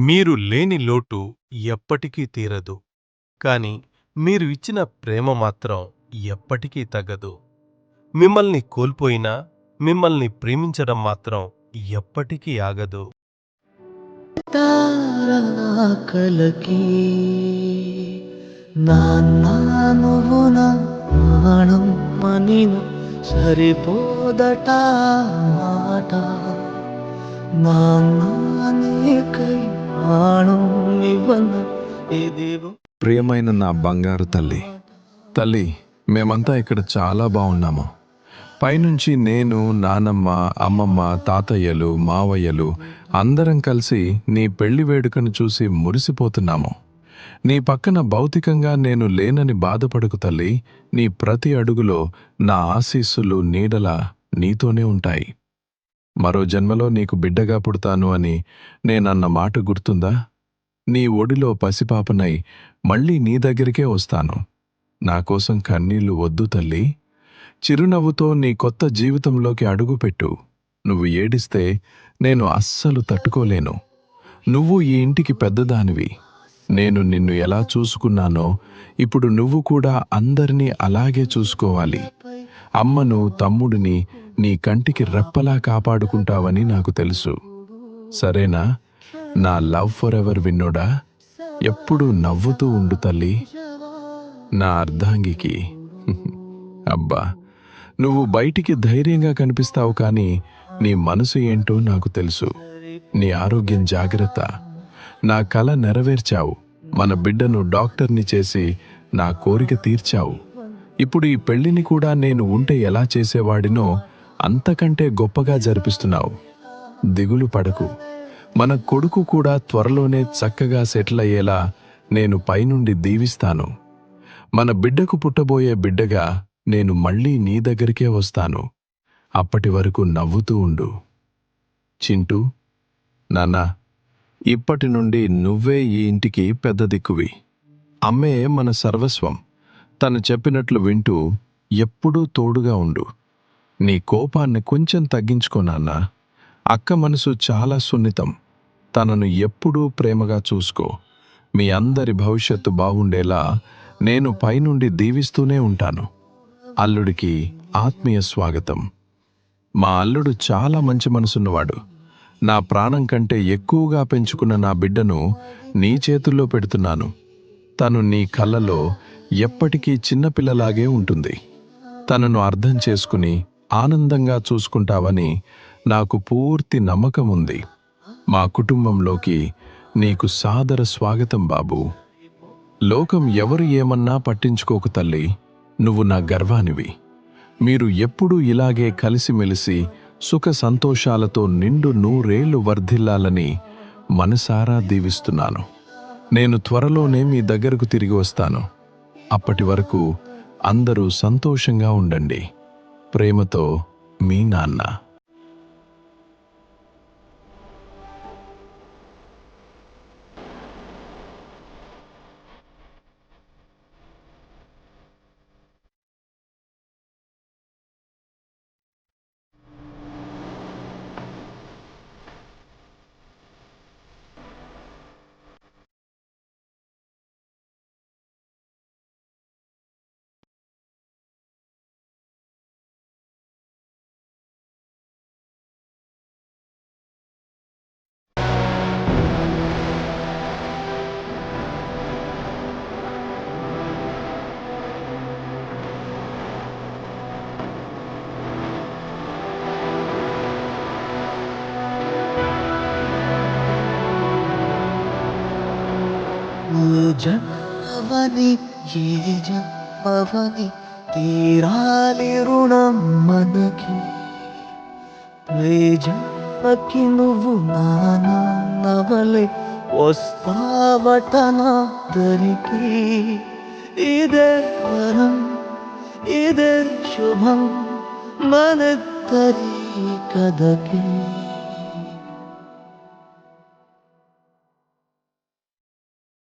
మీరు లేని లోటు ఎప్పటికీ తీరదు. కానీ మీరు ఇచ్చిన ప్రేమ మాత్రం ఎప్పటికీ తగ్గదు. మిమ్మల్ని కోల్పోయినా మిమ్మల్ని ప్రేమించడం మాత్రం ఎప్పటికీ ఆగదు. తారకలకి నాన్న నువ్వు నా ప్రాణం మనిన సరిపోదట మాట నాన్న నీకై ప్రాణం ఇవ్వన ఇదిగో. ప్రియమైన నా బంగారు తల్లి, మేమంతా ఇక్కడ చాలా బాగున్నాము. పైనుంచి నేను, నానమ్మ, అమ్మమ్మ, తాతయ్యలు, మావయ్యలు అందరం కలిసి నీ పెళ్లి వేడుకను చూసి మురిసిపోతున్నాము. నీ పక్కన భౌతికంగా నేను లేనని బాధపడకు తల్లి. నీ ప్రతి అడుగులో నా ఆశీస్సులు నీడలా నీతోనే ఉంటాయి. మరో జన్మలో నీకు బిడ్డగా పుడతాను అని నేనన్న మాట గుర్తుందా? నీ ఒడిలో పసిపాపనై మళ్ళీ నీ దగ్గరికే వస్తాను. నా కోసం కన్నీళ్లు వద్దు తల్లి. చిరునవ్వుతో నీ కొత్త జీవితంలోకి అడుగుపెట్టు. నువ్వు ఏడిస్తే నేను అస్సలు తట్టుకోలేను. నువ్వు ఈ ఇంటికి పెద్దదానివి. నేను నిన్ను ఎలా చూసుకున్నానో ఇప్పుడు నువ్వు కూడా అందరినీ అలాగే చూసుకోవాలి. అమ్మను, తమ్ముడిని నీ కంటికి రెప్పలా కాపాడుకుంటావని నాకు తెలుసు. సరేనా? నా లవ్ ఫర్ ఎవర్ విన్నోడా, ఎప్పుడూ నవ్వుతూ ఉండు తల్లి. నా అర్ధాంగికి. అబ్బా, నువ్వు బయటికి ధైర్యంగా కనిపిస్తావు, కానీ నీ మనసు ఏంటో నాకు తెలుసు. నీ ఆరోగ్యం జాగ్రత్త. నా కల నెరవేర్చావు. మన బిడ్డను డాక్టర్ని చేసి నా కోరిక తీర్చావు. ఇప్పుడు ఈ పెళ్లిని కూడా నేను ఉంటే ఎలా చేసేవాడినో అంతకంటే గొప్పగా జరిపిస్తున్నావు. దిగులు పడకు. మన కొడుకు కూడా త్వరలోనే చక్కగా సెటిల్ అయ్యేలా నేను పైనుండి దీవిస్తాను. మన బిడ్డకు పుట్టబోయే బిడ్డగా నేను మళ్ళీ నీ దగ్గరికే వస్తాను. అప్పటి వరకు నవ్వుతూ ఉండు. చింటూ, నాన్నా, ఇప్పటి నుండి నువ్వే ఈ ఇంటికి పెద్ద దిక్కువి. అమ్మే మన సర్వస్వం. తను చెప్పినట్లు వింటూ ఎప్పుడూ తోడుగా ఉండు. నీ కోపాన్ని కొంచెం తగ్గించుకో నాన్నా. అక్క మనసు చాలా సున్నితం. తనను ఎప్పుడూ ప్రేమగా చూసుకో. మీ అందరి భవిష్యత్తు బాగుండేలా నేను పైనుండి దీవిస్తూనే ఉంటాను. అల్లుడికి ఆత్మీయ స్వాగతం. మా అల్లుడు చాలా మంచి మనసున్నవాడు. నా ప్రాణం కంటే ఎక్కువగా పెంచుకున్న నా బిడ్డను నీ చేతుల్లో పెడుతున్నాను. తను నీ కళ్ళలో ఎప్పటికీ చిన్నపిల్లలాగే ఉంటుంది. తనను అర్థం చేసుకుని ఆనందంగా చూసుకుంటావని నాకు పూర్తి నమ్మకం ఉంది. మా కుటుంబంలోకి నీకు సాదర స్వాగతం బాబూ. లోకం ఎవరు ఏమన్నా పట్టించుకోకు తల్లి. నువ్వు నా గర్వానివి. మీరు ఎప్పుడూ ఇలాగే కలిసిమెలిసి సుఖ సంతోషాలతో నిండు నూరేళ్లు వర్ధిల్లాలని మనసారా దీవిస్తున్నాను. నేను త్వరలోనే మీ దగ్గరకు తిరిగి వస్తాను. అప్పటి వరకు అందరూ సంతోషంగా ఉండండి. ప్రేమతో మీ నాన్న. జన్మవని ఏ జన్మవని తీరాలి రుణం మనకి. ఏ జన్మకి నువ్వు నాన్నవలే వస్తావట నా దరికి. ఇదే వరం, ఇదే శుభం మనిద్దరి కథకి.